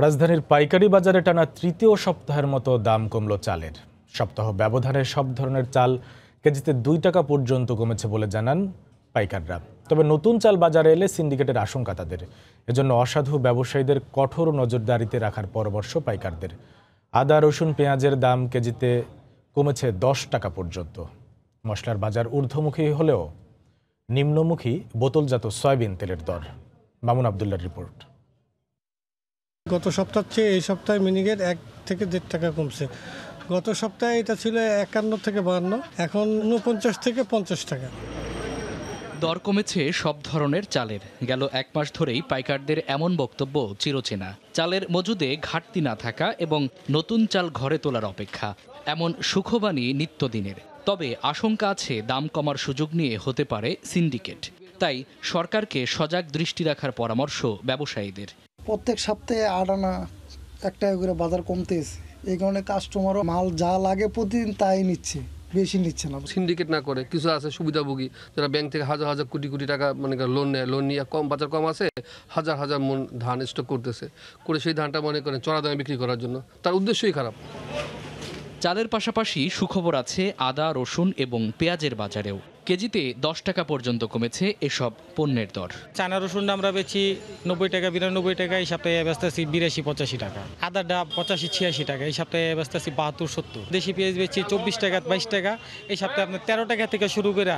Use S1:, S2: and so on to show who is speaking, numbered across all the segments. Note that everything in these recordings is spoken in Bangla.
S1: রাজধানীর পাইকারি বাজারে টানা তৃতীয় সপ্তাহের মতো দাম কমল চালের। সপ্তাহ ব্যবধানে সব ধরনের চাল কেজিতে 2 টাকা পর্যন্ত কমেছে বলে জানান পাইকাররা। তবে নতুন চাল বাজারে এলে সিন্ডিকেটের আশঙ্কা তাদের। এজন্য অসাধু ব্যবসায়ীদের কঠোর নজরদারিতে রাখার পরামর্শ পাইকারদের। আদা, রসুন, পেঁয়াজের দাম কেজিতে কমেছে 10 টাকা পর্যন্ত। মশলার বাজার ঊর্ধ্বমুখী হলেও নিম্নমুখী বোতলজাত সয়াবিন তেলের দর। মামুন আবদুল্লাহর রিপোর্ট।
S2: গত সপ্তাহের চেয়ে এই সপ্তাহে মিনিকেট 1 থেকে 1.5 টাকা কমছে। গত সপ্তাহে এটা ছিল 51 থেকে 52, এখন 49 থেকে 50 টাকা।
S3: দর কমেছে সব ধরনের চালের। গেল 1 মাস ধরেই পাইকারদের এমন বক্তব্য চিরচেনা। চালের মজুদে ঘাটতি না থাকা এবং নতুন চাল ঘরে তোলার অপেক্ষা, এমন সুখবাণী নিত্যদিনের। তবে আশঙ্কা আছে দাম কমার সুযোগ নিয়ে হতে পারে সিন্ডিকেট। তাই সরকারকে সজাগ দৃষ্টি রাখার পরামর্শ ব্যবসায়ীদের।
S4: প্রত্যেক সপ্তাহে 8 আনা 1 টাকা করে বাজার কমতেছে। এই কারণে কাস্টমারও মাল যা লাগে প্রতিদিন তাই নিচ্ছে, বেশি নিচ্ছে না।
S5: সিন্ডিকেট না করে কিছু আছে সুবিধাভোগী যারা ব্যাংক থেকে হাজার হাজার কোটি কোটি টাকা মনে করেন লোন নেয়, লোন নিয়ে বাজার কম আছে, হাজার হাজার মন ধান স্টক করতেছে, করে সেই ধানটা মনে করেন চড়া দামে বিক্রি করার জন্য। তার উদ্দেশ্যই খারাপ।
S3: চালের পাশাপাশি সুখবর আছে আদা, রসুন এবং পেঁয়াজের বাজারেও। কেজিতে 10 টাকা পর্যন্ত কমেছে এসব পণ্যের দর।
S6: চায়না রসুনটা আমরা বেচি 90 টাকা, 92 টাকা, এই সপ্তাহে বেচতেছি 82-85 টাকা। আদাটা 85-86 টাকা, এই সপ্তাহে বেচতেছি 72-70। দেশি পেঁয়াজ বেচি 24 টাকা, 22 টাকা, এই সপ্তাহে আপনার 13 টাকা থেকে শুরু করে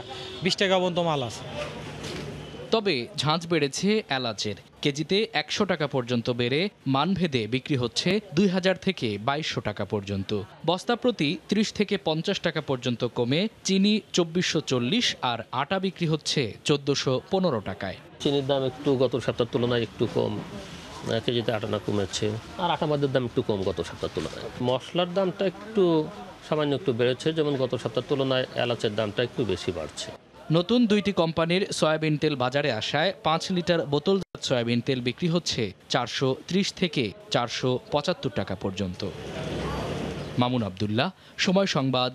S6: 20 টাকা পর্যন্ত মাল আছে।
S3: তবে ঝাঁঝ বেড়েছে এলাচের। কেজিতে 100 টাকা পর্যন্ত বেড়ে মানভেদে বিক্রি হচ্ছে 2000 থেকে 2200 টাকা পর্যন্ত। বস্তা প্রতি 30 থেকে 50 টাকা পর্যন্ত কমে চিনি 2440 আর আটা বিক্রি হচ্ছে 1415 টাকায়।
S7: চিনির দাম একটু গত সপ্তাহের তুলনায় একটু কম, কেজিতে 8 আনা কমেছে। আর আটা মাদের দাম একটু কম গত সপ্তাহের তুলনায়। মশলার দামটা একটু সামান্য একটু বেড়েছে, যেমন গত সপ্তাহের তুলনায় এলাচের দামটা একটু বেশি বাড়ছে।
S3: নতুন 2টি কোম্পানির সয়াবিন তেল বাজারে আসায় 5 লিটার বোতলজাত সয়াবিন তেল বিক্রি হচ্ছে 430 থেকে 475 টাকা পর্যন্ত। মামুন আবদুল্লাহ, সময় সংবাদ।